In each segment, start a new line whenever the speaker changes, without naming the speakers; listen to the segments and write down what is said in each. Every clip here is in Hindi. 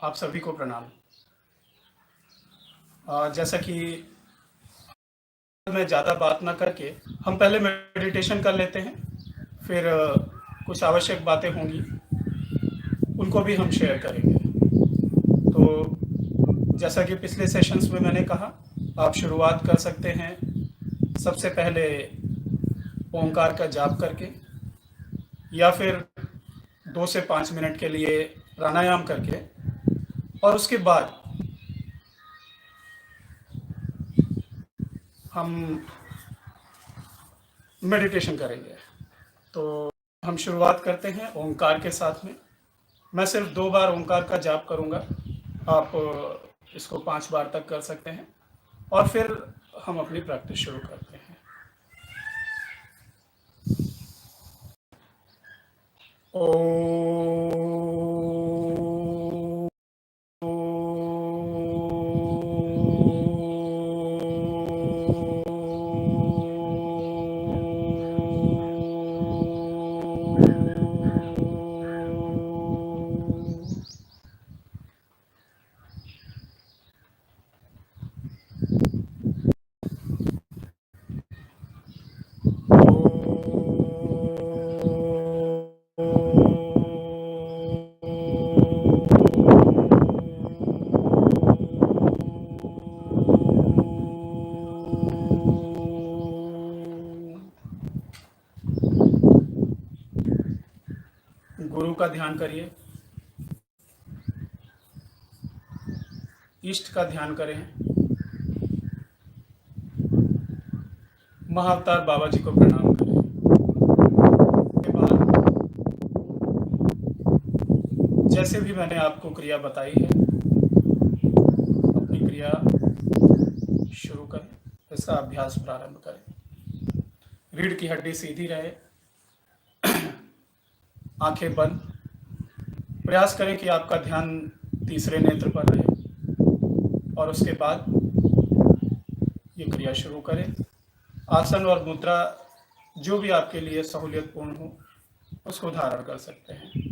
आप सभी को प्रणाम। जैसा कि मैं ज़्यादा बात ना करके हम पहले मेडिटेशन कर लेते हैं, फिर कुछ आवश्यक बातें होंगी, उनको भी हम शेयर करेंगे। तो जैसा कि पिछले सेशंस में मैंने कहा, आप शुरुआत कर सकते हैं सबसे पहले ओंकार का जाप करके, या फिर 2 से 5 मिनट के लिए प्राणायाम करके, और उसके बाद हम मेडिटेशन करेंगे। तो हम शुरुआत करते हैं ओंकार के साथ में। मैं सिर्फ 2 बार ओंकार का जाप करूंगा, आप इसको 5 बार तक कर सकते हैं, और फिर हम अपनी प्रैक्टिस शुरू करते हैं। ओ गुरु का ध्यान करिए, इष्ट का ध्यान करें, महाअवतार बाबा जी को प्रणाम करें। के बाद जैसे भी मैंने आपको क्रिया बताई है, अपनी क्रिया शुरू करें, इसका अभ्यास प्रारंभ करें। रीढ़ की हड्डी सीधी रहे, आंखें बंद। प्रयास करें कि आपका ध्यान तीसरे नेत्र पर रहे, और उसके बाद ये क्रिया शुरू करें। आसन और मुद्रा जो भी आपके लिए सहूलियतपूर्ण हो, उसको धारण कर सकते हैं।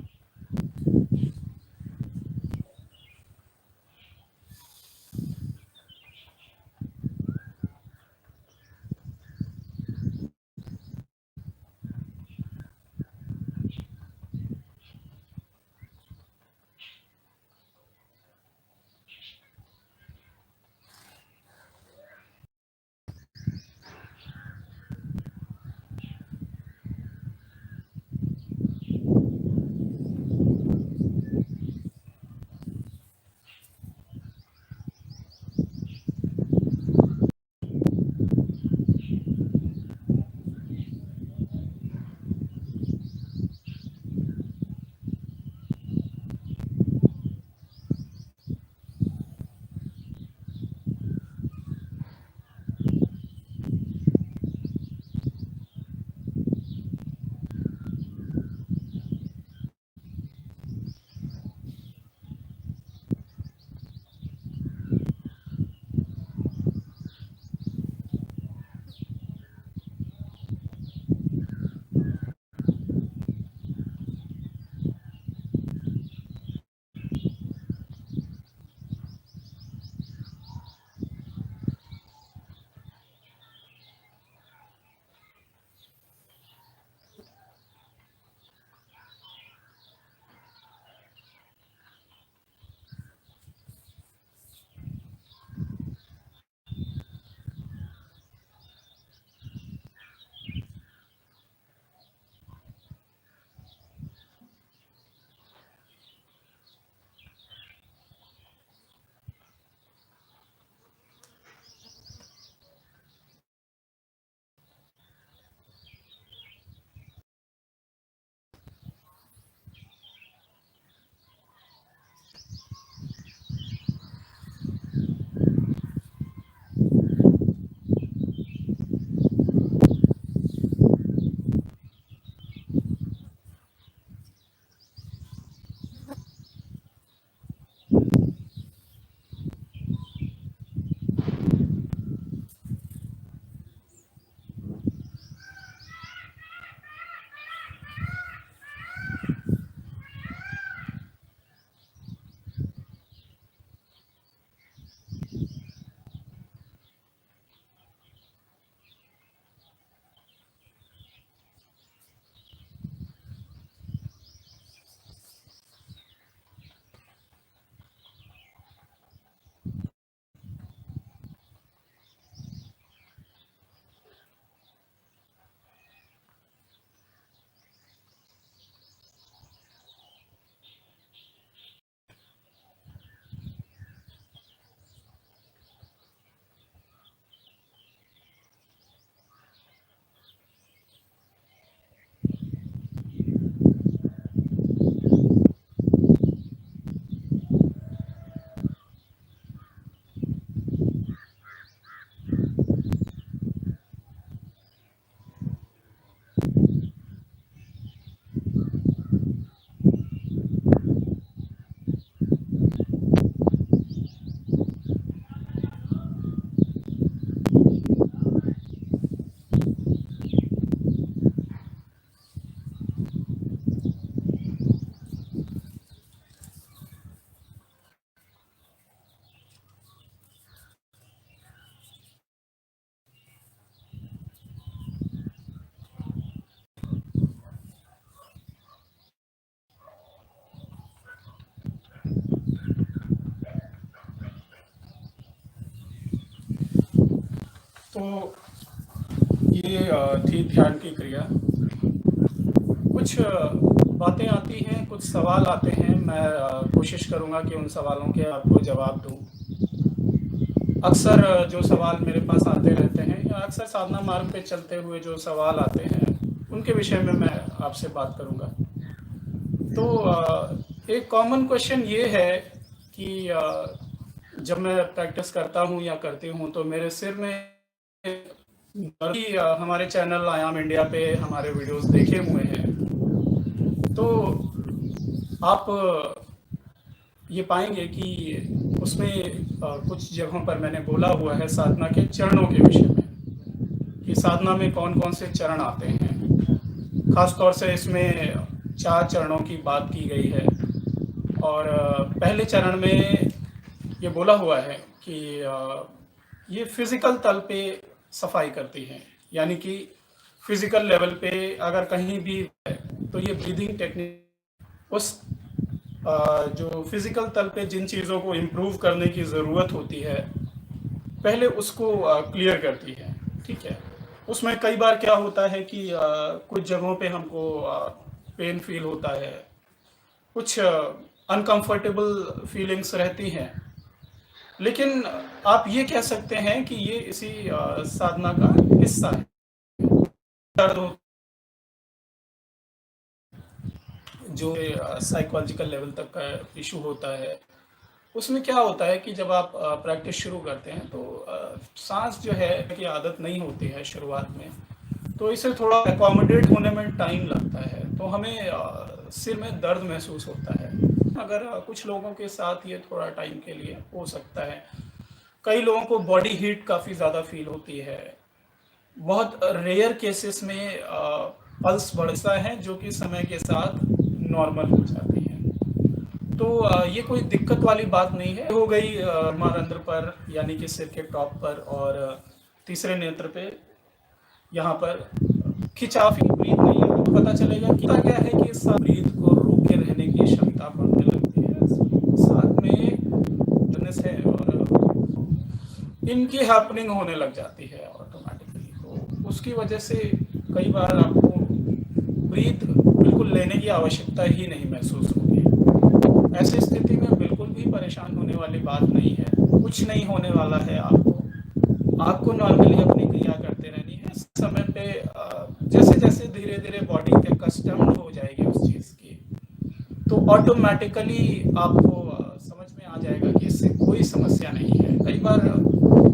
तो ये थी ध्यान की क्रिया। कुछ बातें आती हैं, कुछ सवाल आते हैं, मैं कोशिश करूँगा कि उन सवालों के आपको जवाब दूँ। अक्सर जो सवाल मेरे पास आते रहते हैं या अक्सर साधना मार्ग पे चलते हुए जो सवाल आते हैं, उनके विषय में मैं आपसे बात करूँगा। तो एक कॉमन क्वेश्चन ये है कि जब मैं प्रैक्टिस करता हूँ या करती हूँ तो मेरे सिर में हमारे चैनल आयाम इंडिया पे हमारे वीडियोस देखे हुए हैं, तो आप ये पाएंगे कि उसमें कुछ जगहों पर मैंने बोला हुआ है साधना के चरणों के विषय में, कि साधना में कौन कौन से चरण आते हैं। खास तौर से इसमें 4 चरणों की बात की गई है और पहले चरण में ये बोला हुआ है कि ये फिजिकल तल पे सफाई करती है, यानी कि फिजिकल लेवल पे अगर कहीं भी है तो ये ब्रीदिंग टेक्निक उस जो फिजिकल तल पे जिन चीज़ों को इम्प्रूव करने की ज़रूरत होती है पहले उसको क्लियर करती है। ठीक है, उसमें कई बार क्या होता है कि कुछ जगहों पे हमको पेन फील होता है, कुछ अनकंफर्टेबल फीलिंग्स रहती हैं, लेकिन आप ये कह सकते हैं कि ये इसी साधना का हिस्सा है। दर्द जो साइकोलॉजिकल लेवल तक का इशू होता है, उसमें क्या होता है कि जब आप प्रैक्टिस शुरू करते हैं तो सांस जो है की आदत नहीं होती है शुरुआत में, तो इसे थोड़ा एकोमोडेट होने में टाइम लगता है, तो हमें सिर में दर्द महसूस होता है। अगर कुछ लोगों के साथ ये थोड़ा टाइम के लिए हो सकता है। कई लोगों को बॉडी हीट काफ़ी ज़्यादा फील होती है। बहुत रेयर केसेस में पल्स बढ़ता है जो कि समय के साथ नॉर्मल हो जाती है। तो ये कोई दिक्कत वाली बात नहीं है। हो गई ब्रह्मारंध्र पर, यानी कि सिर के टॉप पर, और तीसरे नेत्र पे यहाँ पर खिंचाव ब्रीथ नहीं है, तो पता चलेगा कि क्या है कि इस ब्रीथ को रोके रहने की क्षमता बढ़ने लगती है, साथ में है और इनकी हैपनिंग होने लग जाती है ऑटोमेटिकली। तो उसकी वजह से कई बार आपको ब्रीथ बिल्कुल लेने की आवश्यकता ही नहीं महसूस होगी। ऐसी स्थिति में बिल्कुल भी परेशान होने वाली बात नहीं है, कुछ नहीं होने वाला है। आपको नॉर्मली अपनी क्रिया करते रहनी है। समय पे जैसे जैसे धीरे धीरे बॉडी के कस्टम्ड हो जाएगी उस चीज़ की, तो ऑटोमेटिकली आपको समझ में आ जाएगा कि इससे कोई समस्या नहीं है। कई बार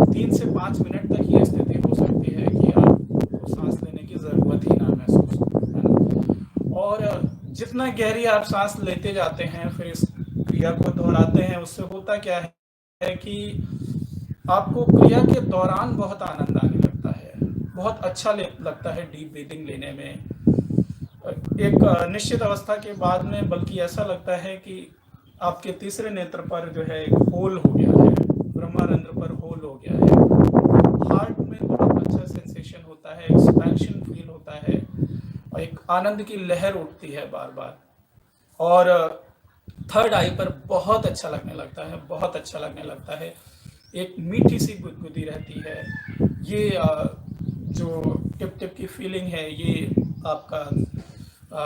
3 से 5 मिनट तक ये स्थिति हो सकती है कि आपको सांस लेने की ज़रूरत ही ना महसूस हो, है ना। और जितना गहरी आप सांस लेते जाते हैं, फिर इस क्रिया को दोहराते हैं, उससे होता क्या है कि आपको क्रिया के दौरान बहुत आनंद आने लगता है, बहुत अच्छा लगता है डीप ब्रीदिंग लेने में। एक निश्चित अवस्था के बाद में बल्कि ऐसा लगता है कि आपके तीसरे नेत्र पर जो है एक होल हो गया है, ब्रह्मारंध्र पर होल हो गया है। हार्ट में बहुत अच्छा सेंसेशन होता है, एक्सपेंशन फील होता है और एक आनंद की लहर उठती है बार बार। और थर्ड आई पर बहुत अच्छा लगने लगता है, बहुत अच्छा लगने लगता है। एक मीठी सी गुदगुदी रहती है। ये जो टिप टिप की फीलिंग है, ये आपका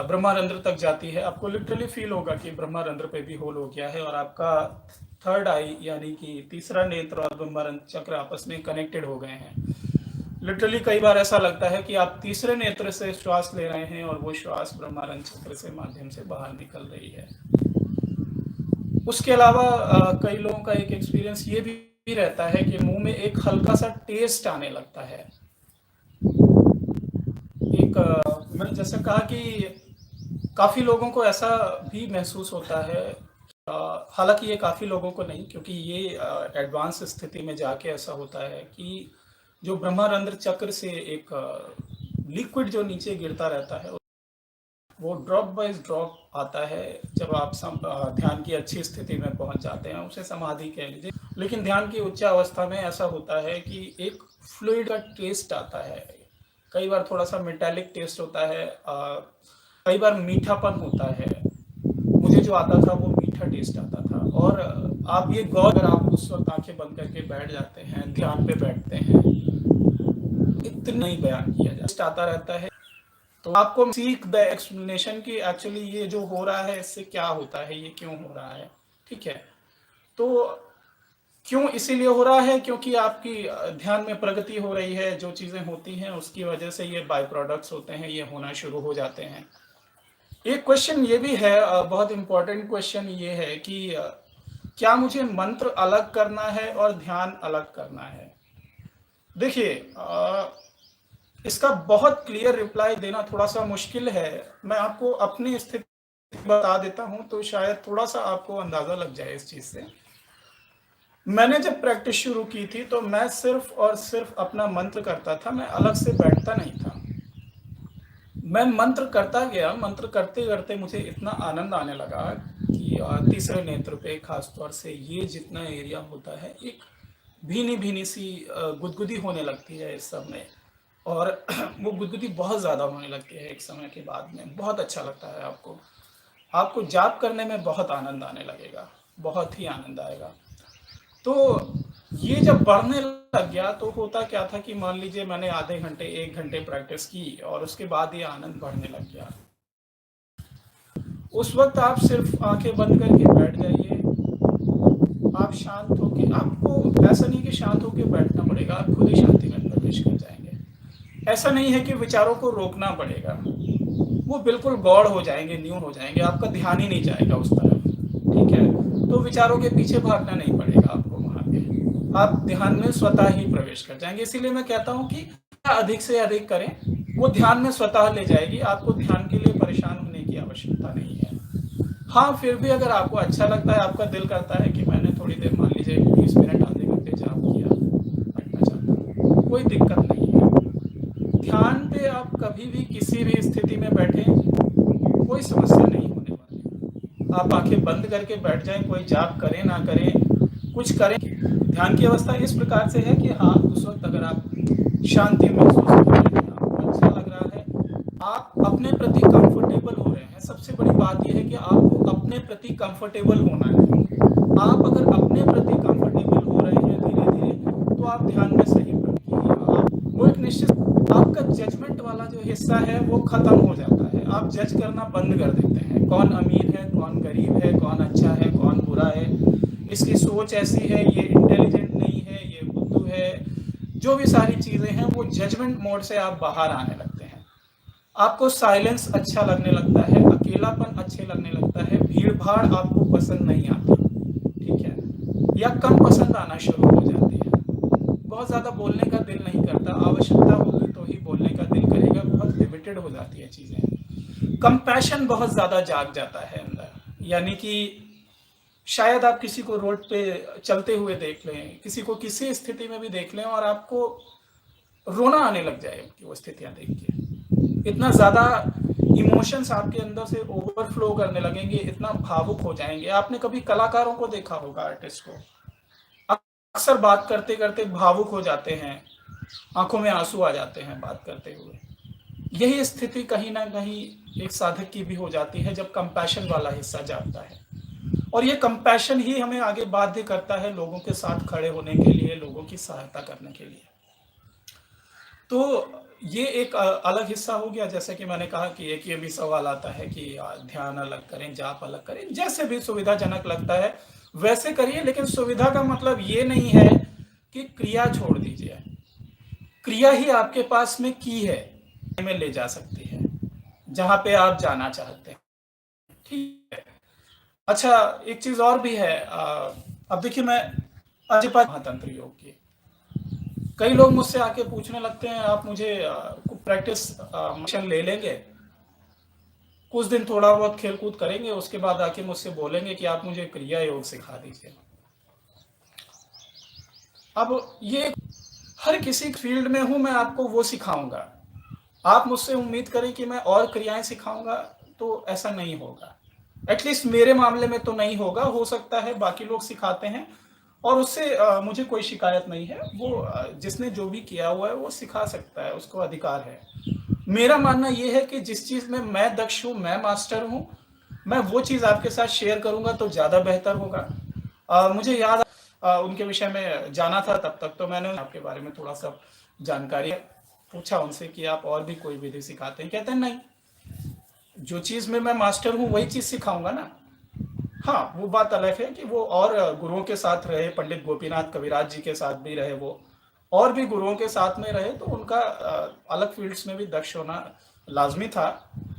ब्रह्मारंध्र तक जाती है। आपको लिटरली फील होगा कि ब्रह्मारंध्र पे भी होल हो गया है और आपका थर्ड आई यानी कि तीसरा नेत्र और ब्रह्मारंध्र चक्र आपस में कनेक्टेड हो गए हैं। लिटरली कई बार ऐसा लगता है कि आप तीसरे नेत्र से श्वास ले रहे हैं और वो श्वास ब्रह्मारंध्र चक्र से माध्यम से बाहर निकल रही है। उसके अलावा कई लोगों का एक एक्सपीरियंस ये भी रहता है कि मुंह में एक हल्का सा टेस्ट आने लगता है। मैंने जैसे कहा कि काफ़ी लोगों को ऐसा भी महसूस होता है, हालांकि ये काफ़ी लोगों को नहीं, क्योंकि ये एडवांस स्थिति में जाके ऐसा होता है कि जो ब्रह्मारंध्र चक्र से एक लिक्विड जो नीचे गिरता रहता है वो ड्रॉप बाय ड्रॉप आता है। जब आप ध्यान की अच्छी स्थिति में पहुंच जाते हैं, उसे समाधि कह लीजिए, लेकिन ध्यान की उच्च अवस्था में ऐसा होता है कि एक फ्लूइड का टेस्ट आता है। कई बार थोड़ा सा मेटालिक टेस्ट होता है, कई बार मीठापन होता है। मुझे जो आता था वो मीठा टेस्ट आता था। और आप ये गौर, अगर आप उस वक्त आंखें बंद करके बैठ जाते हैं, ध्यान पे बैठते हैं, इतना ही बयान किया जाता आता रहता है। तो आपको सीक द एक्सप्लेनेशन कि एक्चुअली ये जो हो रहा है इससे क्या होता है, ये क्यों हो रहा है, ठीक है। तो क्यों इसीलिए हो रहा है क्योंकि आपकी ध्यान में प्रगति हो रही है, जो चीज़ें होती हैं उसकी वजह से ये बाय प्रोडक्ट्स होते हैं, ये होना शुरू हो जाते हैं। एक क्वेश्चन ये भी है, बहुत इंपॉर्टेंट क्वेश्चन ये है कि क्या मुझे मंत्र अलग करना है और ध्यान अलग करना है? देखिए, इसका बहुत क्लियर रिप्लाई देना थोड़ा सा मुश्किल है। मैं आपको अपनी स्थिति बता देता हूं तो शायद थोड़ा सा आपको अंदाजा लग जाए इस चीज से। मैंने जब प्रैक्टिस शुरू की थी तो मैं सिर्फ और सिर्फ अपना मंत्र करता था, मैं अलग से बैठता नहीं था। मैं मंत्र करता गया, मंत्र करते करते मुझे इतना आनंद आने लगा कि तीसरे नेत्र पे खास तौर से ये जितना एरिया होता है, एक भीनी भीनी सी गुदगुदी होने लगती है इस सब में। और वो गुदगुदी बहुत ज़्यादा होने लगती है एक समय के बाद में, बहुत अच्छा लगता है आपको। आपको जाप करने में बहुत आनंद आने लगेगा, बहुत ही आनंद आएगा। तो ये जब बढ़ने लग गया तो होता क्या था कि मान लीजिए मैंने आधे घंटे 1 घंटे प्रैक्टिस की और उसके बाद ये आनंद बढ़ने लग गया। उस वक्त आप सिर्फ आंखें बंद करके बैठ जाइए, आप शांत होके, आपको ऐसा नहीं कि शांत होके बैठना पड़ेगा, आप खुद ही शांति में प्रवेश कर जाएंगे। ऐसा नहीं है कि विचारों को रोकना पड़ेगा, वो बिल्कुल गौड़ हो जाएंगे, न्यून हो जाएंगे, आपका ध्यान ही नहीं जाएगा उस तरफ, ठीक है। तो विचारों के पीछे भागना नहीं पड़ेगा आपको, वहां पे आप ध्यान में स्वतः ही प्रवेश कर जाएंगे। इसीलिए मैं कहता हूं कि अधिक से अधिक करें, वो ध्यान में स्वतः ले जाएगी, आपको ध्यान के लिए परेशान होने की आवश्यकता नहीं है। हाँ, फिर भी अगर आपको अच्छा लगता है, आपका दिल करता है कि मैंने थोड़ी देर, मान लीजिए 20 मिनट आधे घंटे जाप किया, बैठना चाहता हूँ, कोई दिक्कत नहीं है। ध्यान पे आप कभी भी किसी भी स्थिति में बैठे, कोई समस्या नहीं होने वाली। आप आंखें बंद करके बैठ जाएं, कोई जाप करें ना करें, कुछ करें। ध्यान की अवस्था इस प्रकार से है कि हाँ, उस वक्त अगर आप शांति महसूस कर रहे हैं, आपको अच्छा लग रहा है, आप अपने प्रति कंफर्टेबल हो रहे हैं। सबसे बड़ी बात यह है कि आपको अपने प्रति कंफर्टेबल होना है। आप अगर अपने प्रति कंफर्टेबल हो रहे हैं धीरे धीरे, तो आप ध्यान में सही बैठिए। वो एक निश्चित, आपका जजमेंट वाला जो हिस्सा है वो खत्म हो जाता है। आप जज करना बंद कर देते हैं, कौन अमीर है, कौन गरीब है, कौन अच्छा है, कौन बुरा है, इसकी सोच ऐसी है, ये इंटेलिजेंट नहीं है, ये बुद्धू है। जो भी सारी चीजें हैं, वो जजमेंट मोड से आप बाहर आने लगते हैं। आपको साइलेंस अच्छा लगने लगता है, अकेलापन अच्छे लगने लगता है, भीड़ भाड़ आपको पसंद नहीं आती, ठीक है, या कम पसंद आना शुरू हो जाती है। बहुत ज्यादा बोलने का दिल नहीं करता, आवश्यकता होगी तो ही बोलने का दिल करेगा, बहुत लिमिटेड हो जाती है चीजें। कंपैशन बहुत ज्यादा जाग जाता है अंदर, यानी कि शायद आप किसी को रोड पे चलते हुए देख लें, किसी को किसी स्थिति में भी देख लें और आपको रोना आने लग जाए उनकी वो स्थितियां देख के। इतना ज्यादा इमोशंस आपके अंदर से ओवरफ्लो करने लगेंगे, इतना भावुक हो जाएंगे। आपने कभी कलाकारों को देखा होगा, आर्टिस्ट को, अक्सर बात करते करते भावुक हो जाते हैं, आंखों में आंसू आ जाते हैं बात करते हुए। यही स्थिति कहीं ना कहीं एक साधक की भी हो जाती है जब कंपैशन वाला हिस्सा जागता है। और ये कंपैशन ही हमें आगे बाध्य करता है लोगों के साथ खड़े होने के लिए, लोगों की सहायता करने के लिए। तो ये एक अलग हिस्सा हो गया। जैसे कि मैंने कहा कि एक ये भी सवाल आता है कि ध्यान अलग करें, जाप अलग करें, जैसे भी सुविधाजनक लगता है वैसे करिए, लेकिन सुविधा का मतलब ये नहीं है कि क्रिया छोड़ दीजिए। क्रिया ही आपके पास में की है, में ले जा सकती है जहां पे आप जाना चाहते हैं, ठीक है। अच्छा, एक चीज और भी है। अब देखिए, मैं महातंत्र योग की, कई लोग मुझसे आके पूछने लगते हैं, आप मुझे प्रैक्टिस मिशन ले लेंगे, कुछ दिन थोड़ा बहुत खेल कूद करेंगे, उसके बाद आके मुझसे बोलेंगे कि आप मुझे क्रिया योग सिखा दीजिए। अब ये हर किसी फील्ड में हूं, मैं आपको वो सिखाऊंगा। आप मुझसे उम्मीद करें कि मैं और क्रियाएं सिखाऊंगा, तो ऐसा नहीं होगा। एटलीस्ट मेरे मामले में तो नहीं होगा। हो सकता है बाकी लोग सिखाते हैं और उससे मुझे कोई शिकायत नहीं है। वो जिसने जो भी किया हुआ है वो सिखा सकता है, उसको अधिकार है। मेरा मानना ये है कि जिस चीज में मैं दक्ष हूं, मैं मास्टर हूं, मैं वो चीज आपके साथ शेयर करूंगा तो ज्यादा बेहतर होगा। मुझे याद उनके विषय में जाना था, तब तक तो मैंने आपके बारे में थोड़ा सा जानकारी है। पूछा उनसे कि आप और भी कोई विधि सिखाते हैं? कहते हैं नहीं, जो चीज़ में मैं मास्टर हूँ वही चीज़ सिखाऊंगा ना। हाँ, वो बात अलग है कि वो और गुरुओं के साथ रहे, पंडित गोपीनाथ कविराज जी के साथ भी रहे वो, और भी गुरुओं के साथ में रहे, तो उनका अलग फील्ड्स में भी दक्ष होना लाजमी था।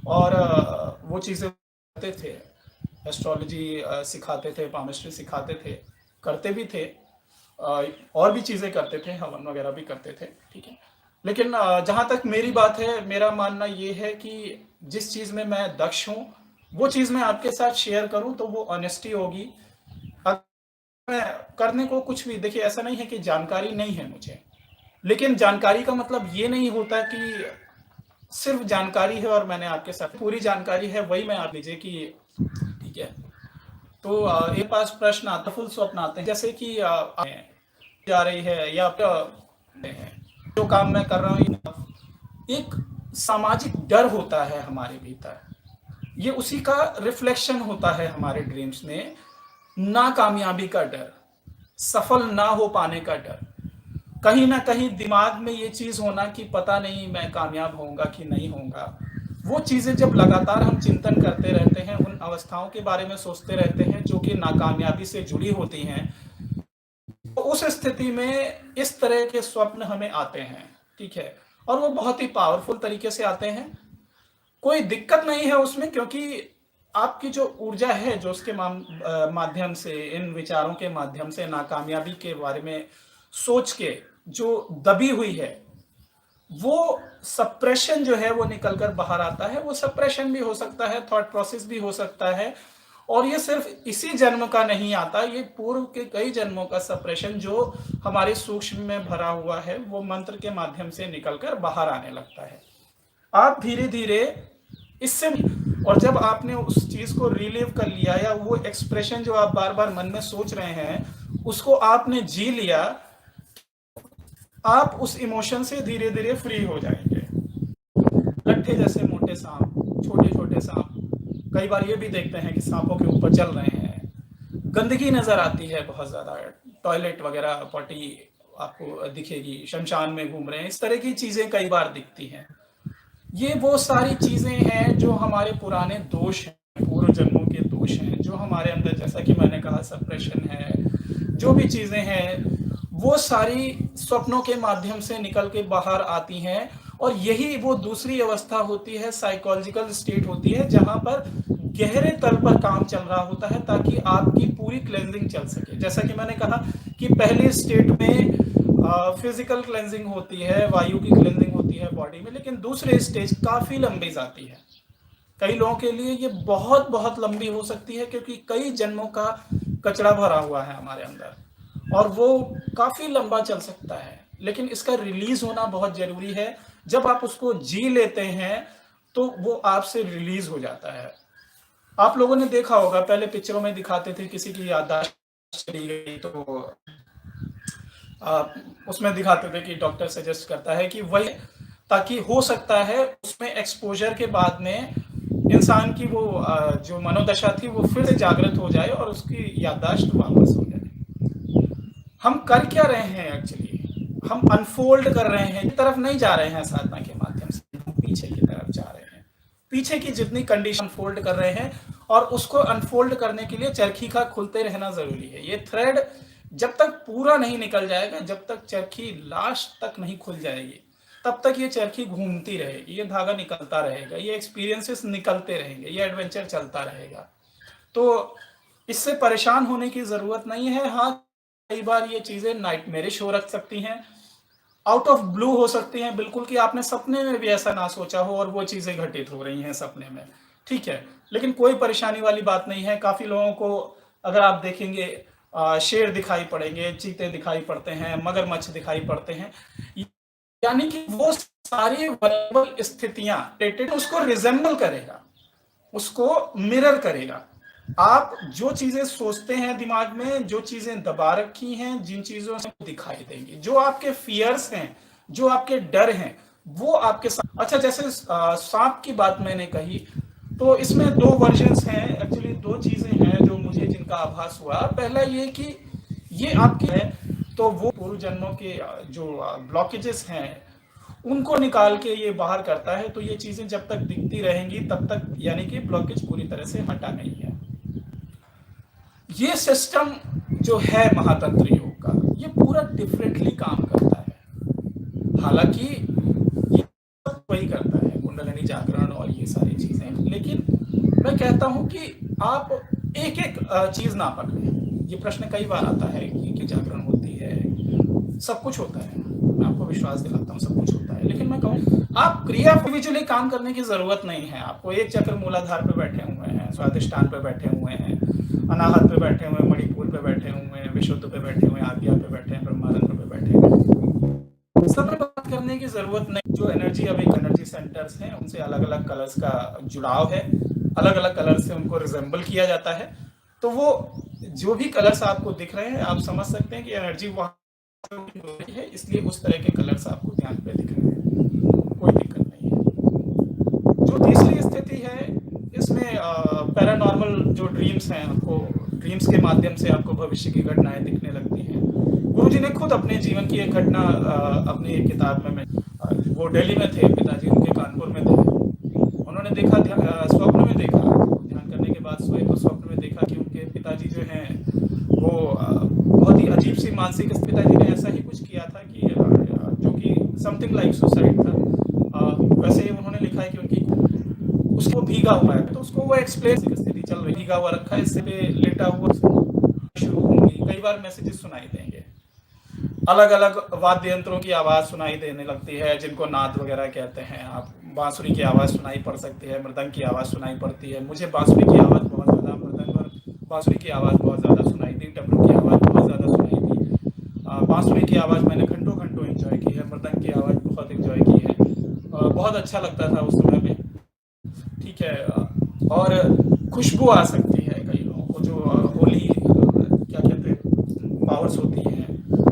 और वो चीज़ें करते थे, एस्ट्रोलॉजी सिखाते थे, पामिस्ट्री सिखाते थे, करते भी थे, और भी चीज़ें करते थे, हवन वगैरह भी करते थे, ठीक है। लेकिन जहाँ तक मेरी बात है, मेरा मानना ये है कि जिस चीज़ में मैं दक्ष हूँ वो चीज़ मैं आपके साथ शेयर करूँ तो वो ऑनेस्टी होगी। अगर मैं करने को कुछ भी, देखिए ऐसा नहीं है कि जानकारी नहीं है मुझे, लेकिन जानकारी का मतलब ये नहीं होता कि सिर्फ जानकारी है और मैंने आपके साथ पूरी जानकारी है वही मैं आप लीजिए कि ठीक है। तो एक पास प्रश्न आता, फुल स्वप्न आते हैं, जैसे कि जा रही है या जो काम मैं कर रहा हूँ, एक सामाजिक डर होता है हमारे भीतर, ये उसी का रिफ्लेक्शन होता है हमारे ड्रीम्स में। नाकामयाबी का डर, सफल ना हो पाने का डर, कहीं ना कहीं दिमाग में ये चीज होना कि पता नहीं मैं कामयाब होऊंगा कि नहीं होऊंगा। वो चीजें जब लगातार हम चिंतन करते रहते हैं, उन अवस्थाओं के बारे में सोचते रहते हैं जो कि नाकामयाबी से जुड़ी होती हैं, तो उस स्थिति में इस तरह के स्वप्न हमें आते हैं, ठीक है। और वो बहुत ही पावरफुल तरीके से आते हैं, कोई दिक्कत नहीं है उसमें, क्योंकि आपकी जो ऊर्जा है जो उसके माध्यम से, इन विचारों के माध्यम से नाकामयाबी के बारे में सोच के जो दबी हुई है, वो सप्रेशन जो है वो निकलकर बाहर आता है। वो सप्रेशन भी हो सकता है, थॉट प्रोसेस भी हो सकता है, और ये सिर्फ इसी जन्म का नहीं आता, ये पूर्व के कई जन्मों का सप्रेशन जो हमारे सूक्ष्म में भरा हुआ है वो मंत्र के माध्यम से निकलकर बाहर आने लगता है। आप धीरे धीरे इससे, और जब आपने उस चीज को रिलीव कर लिया या वो एक्सप्रेशन जो आप बार बार मन में सोच रहे हैं उसको आपने जी लिया, आप उस इमोशन से धीरे धीरे फ्री हो जाएंगे। लट्ठे जैसे मोटे सांप, छोटे छोटे सांप, कई बार ये भी देखते हैं कि सांपों के ऊपर चल रहे हैं, गंदगी नजर आती है बहुत ज्यादा, टॉयलेट वगैरह पॉटी आपको दिखेगी, शमशान में घूम रहे हैं, इस तरह की चीजें कई बार दिखती हैं। ये वो सारी चीजें हैं जो हमारे पुराने दोष हैं, पूर्व जन्मों के दोष हैं, जो हमारे अंदर, जैसा कि मैंने कहा, सप्रेशन है, जो भी चीजें हैं वो सारी स्वप्नों के माध्यम से निकल के बाहर आती हैं। और यही वो दूसरी अवस्था होती है, साइकोलॉजिकल स्टेट होती है, जहां पर गहरे तल पर काम चल रहा होता है ताकि आपकी पूरी क्लेंजिंग चल सके। जैसा कि मैंने कहा कि पहली स्टेट में फिजिकल क्लेंजिंग होती है, वायु की क्लेंजिंग होती है बॉडी में, लेकिन दूसरे स्टेज काफी लंबी जाती है। कई लोगों के लिए ये बहुत बहुत लंबी हो सकती है, क्योंकि कई जन्मों का कचरा भरा हुआ है हमारे अंदर, और वो काफी लंबा चल सकता है। लेकिन इसका रिलीज होना बहुत जरूरी है। जब आप उसको जी लेते हैं तो वो आपसे रिलीज हो जाता है। आप लोगों ने देखा होगा, पहले पिक्चरों में दिखाते थे किसी की याददाश्त चली गई तो उसमें दिखाते थे कि डॉक्टर सजेस्ट करता है कि वही, ताकि हो सकता है उसमें एक्सपोजर के बाद में इंसान की वो जो मनोदशा थी वो फिर से जागृत हो जाए और उसकी याददाश्त वापस हो जाए। हम कर क्या रहे हैं एक्चुअली, हम अनफोल्ड कर रहे हैं, तरफ नहीं जा रहे हैं साधना के माध्यम से, हम पीछे की तरफ जा रहे हैं। पीछे की जितनी कंडीशन अनफोल्ड कर रहे हैं, और उसको अनफोल्ड करने के लिए चरखी का खुलते रहना जरूरी है। ये थ्रेड जब तक पूरा नहीं निकल जाएगा, जब तक चरखी लास्ट तक नहीं खुल जाएगी, तब तक ये चरखी घूमती रहेगी, ये धागा निकलता रहेगा, ये एक्सपीरियंसेस निकलते रहेंगे, ये एडवेंचर चलता रहेगा। तो इससे परेशान होने की जरूरत नहीं है। हाँ, कई बार ये चीजें नाइटमेरिश हो रख सकती हैं, आउट ऑफ ब्लू हो सकती हैं, बिल्कुल कि आपने सपने में भी ऐसा ना सोचा हो और वो चीजें घटित हो रही हैं सपने में, ठीक है। लेकिन कोई परेशानी वाली बात नहीं है। काफी लोगों को अगर आप देखेंगे, शेर दिखाई पड़ेंगे, चीते दिखाई पड़ते हैं, मगरमच्छ दिखाई पड़ते हैं, यानी कि वो सारी वर्बल स्थितियां उसको रिजेंबल करेगा, उसको मिरर करेगा। आप जो चीजें सोचते हैं दिमाग में, जो चीजें दबा रखी हैं, जिन चीजों से दिखाई देंगी, जो आपके फियर्स हैं, जो आपके डर हैं, वो आपके साथ। अच्छा, जैसे सांप की बात मैंने कही, तो इसमें दो वर्जन्स हैं एक्चुअली, दो चीजें हैं जो मुझे जिनका आभास हुआ। पहला ये कि ये आपकी है, तो वो पूर्व जन्मों के जो ब्लॉकेजेस हैं उनको निकाल के ये बाहर करता है। तो ये चीजें जब तक दिखती रहेंगी तब तक यानी कि ब्लॉकेज पूरी तरह से हटा नहीं है। ये सिस्टम जो है महातंत्र योग का, ये पूरा डिफरेंटली काम करता है। हालांकि ये वही करता है, कुंडलिनी जागरण और ये सारी चीजें, लेकिन मैं कहता हूं कि आप एक एक चीज ना पकड़ें। ये प्रश्न कई बार आता है कि जागरण होती है, सब कुछ होता है, मैं आपको विश्वास दिलाता हूँ सब कुछ होता है, लेकिन मैं कहूँ आप क्रिया इंडिविजुअली काम करने की जरूरत नहीं है। आपको एक चक्र मूलाधार पे बैठे हुए हैं, स्वाधिष्ठान पे बैठे हुए हैं, अनाहत पे बैठे हुए हैं, मणिपुर पे बैठे हुए हैं, विशुद्ध पे बैठे हुए हैं, आज्ञा पे बैठे हैं, ब्रह्मानंद पे बैठे हैं, सब बात करने की जरूरत नहीं। जो एनर्जी अब एक एनर्जी सेंटर्स हैं, उनसे अलग अलग कलर्स का जुड़ाव है, अलग अलग कलर से उनको रिजेंबल किया जाता है। तो वो जो भी कलर्स आपको दिख रहे हैं, आप समझ सकते हैं कि एनर्जी वहां है, इसलिए उस तरह के कलर्स आपको ध्यान पे दिख रहे हैं, कोई दिक्कत नहीं है। जो तीसरी स्थिति है, इसमें पैरानॉर्मल जो ड्रीम्स हैं, आपको ड्रीम्स के माध्यम से आपको भविष्य की घटनाएं दिखने लगती हैं। गुरुजी ने खुद अपने जीवन की एक घटना अपनी एक किताब में वो दिल्ली में थे, पिताजी उनके कानपुर में थे, उन्होंने देखा स्वप्न में देखा, ध्यान करने के बाद सोए तो स्वप्न में देखा कि उनके पिताजी जो हैं वो बहुत ही अजीब सी मानसिक, पिताजी ने ऐसा ही कुछ किया था कि जो कि समथिंग लाइक सुसाइड था। वैसे ही उन्होंने लिखा है कि उनकी उसको भीगा हुआ है, तो उसको वो एक्सप्लेन स्थिति चल रही, भीगा हुआ रखा है, इससे पे लेटा हुआ शुरू होंगी, कई बार मैसेजेस सुनाई देंगे, अलग अलग वाद्य यंत्रों की आवाज सुनाई देने लगती है, जिनको नाद वगैरह कहते हैं। आप बांसुरी की आवाज सुनाई पड़ सकती है, मृदंग की आवाज सुनाई पड़ती है। मुझे बांसुरी की आवाज बहुत ज्यादा, मृदंग और बांसुरी की आवाज बहुत ज्यादा सुनाई दी, डमरू की आवाज बहुत ज्यादा सुनाई दी। बांसुरी की आवाज मैंने घंटों घंटों एंजॉय की है, मृदंग की आवाज बहुत एंजॉय की है, बहुत अच्छा लगता था उस समय में, ठीक है। और खुशबू आ सकती है कई लोगों को, जो होली क्या कहते हैं पावर्स होती हैं,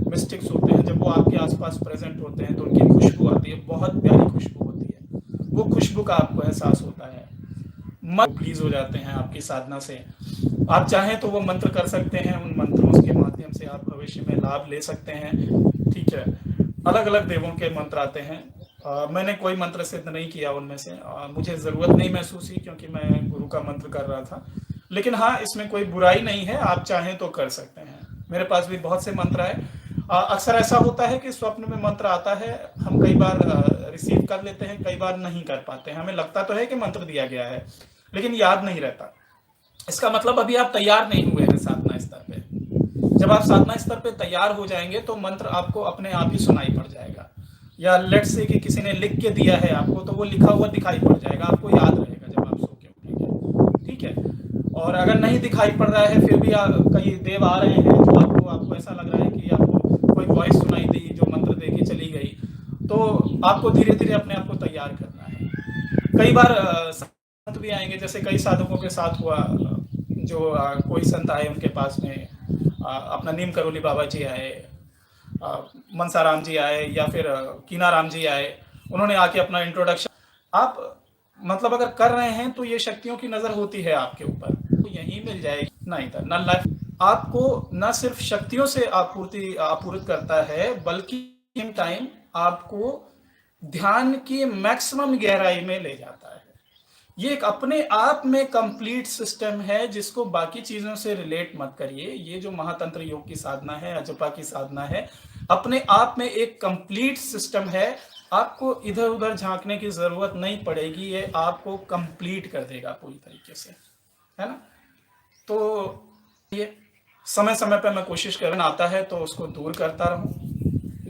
मिस्टिक्स होते हैं, जब वो आपके आसपास प्रेजेंट होते हैं तो उनकी खुशबू आती है, बहुत प्यारी खुशबू होती है, वो खुशबू का आपको एहसास होता है, मन प्लीज हो जाते हैं आपकी साधना से। आप चाहें तो वो मंत्र कर सकते हैं, उन मंत्रों के माध्यम से आप भविष्य में लाभ ले सकते हैं, ठीक है। अलग अलग देवों के मंत्र आते हैं, मैंने कोई मंत्र सिद्ध नहीं किया उनमें से, मुझे जरूरत नहीं महसूस हुई क्योंकि मैं गुरु का मंत्र कर रहा था, लेकिन हाँ इसमें कोई बुराई नहीं है, आप चाहें तो कर सकते हैं। मेरे पास भी बहुत से मंत्र है। अक्सर ऐसा होता है कि स्वप्न में मंत्र आता है, हम कई बार रिसीव कर लेते हैं, कई बार नहीं कर पाते हैं, हमें लगता तो है कि मंत्र दिया गया है लेकिन याद नहीं रहता। इसका मतलब अभी आप तैयार नहीं हुए हैं साधना स्तर पे। जब आप साधना स्तर पे तैयार हो जाएंगे तो मंत्र आपको अपने आप ही सुनाई पड़ जाएगा, या लेट्स से कि किसी ने लिख के दिया है आपको, तो वो लिखा हुआ दिखाई पड़ जाएगा, आपको याद रहेगा जब आप सो के उठेंगे, ठीक है। और अगर नहीं दिखाई पड़ रहा है, फिर भी कई देव आ रहे हैं जो आपको ऐसा लग रहा है कि आपको कोई वॉइस सुनाई दी जो मंत्र दे के चली गई, तो आपको धीरे धीरे अपने आप को तैयार करना है। कई बार संत भी आएंगे, जैसे कई साधकों के साथ हुआ, जो कोई संत आए उनके पास में, अपना नीम करोली बाबा जी आए, मनसाराम जी आए, या फिर कीनाराम जी आए, उन्होंने आके अपना इंट्रोडक्शन, आप मतलब अगर कर रहे हैं तो ये शक्तियों की नजर होती है आपके ऊपर, तो यही मिल जाएगी ना, इधर ना लाइफ आपको न सिर्फ शक्तियों से आपूर्त करता है, बल्कि टाइम आपको ध्यान की मैक्सिमम गहराई में ले जाता है। ये एक अपने आप में कंप्लीट सिस्टम है, जिसको बाकी चीजों से रिलेट मत करिए। ये जो महातंत्र योग की साधना है, अजपा की साधना है, अपने आप में एक कंप्लीट सिस्टम है, आपको इधर उधर झांकने की जरूरत नहीं पड़ेगी, ये आपको कंप्लीट कर देगा पूरी तरीके से, है ना। तो ये समय समय पर मैं कोशिश करना आता है तो उसको दूर करता रहूं,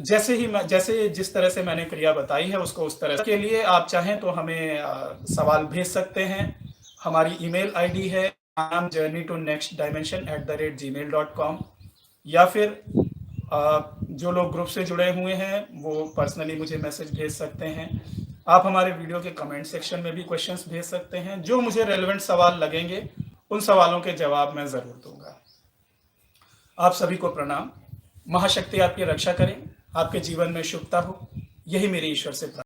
जैसे जिस तरह से मैंने क्रिया बताई है उसको उस तरह के लिए आप चाहें तो हमें सवाल भेज सकते हैं। हमारी ईमेल आईडी है journey2nextdimension@gmail.com, या फिर जो लोग ग्रुप से जुड़े हुए हैं वो पर्सनली मुझे मैसेज भेज सकते हैं। आप हमारे वीडियो के कमेंट सेक्शन में भी क्वेश्चंस भेज सकते हैं, जो मुझे रेलेवेंट सवाल लगेंगे उन सवालों के जवाब मैं जरूर दूंगा। आप सभी को प्रणाम। महाशक्ति आपकी रक्षा करें, आपके जीवन में शुभता हो, यही मेरी ईश्वर से प्रार्थना।